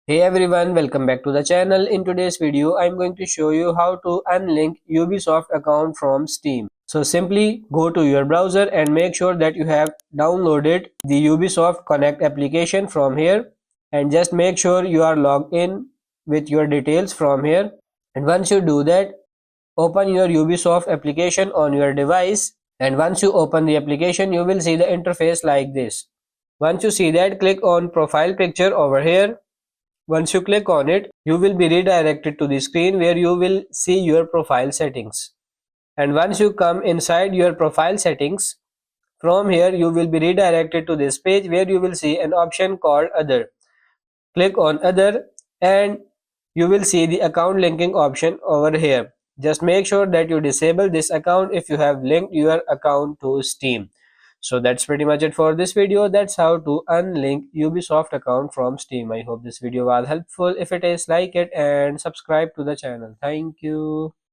Hey everyone, welcome back to the channel. In today's video, I'm going to show you how to unlink Ubisoft account from Steam. So simply go to your browser and make sure that you have downloaded the Ubisoft Connect application from here, and just make sure you are logged in with your details from here. And once you do that, open your Ubisoft application on your device, and once you open the application, you will see the interface like this. Once you see that, click on profile picture over here. Once you click on it, you will be redirected to the screen where you will see your profile settings. And once you come inside your profile settings, from here you will be redirected to this page where you will see an option called Other. Click on Other and you will see the account linking option over here. Just make sure that you disable this account if you have linked your account to Steam. So that's pretty much it for this video. That's how to unlink Ubisoft account from Steam. I hope this video was helpful. If it is, like it and subscribe to the channel. Thank you.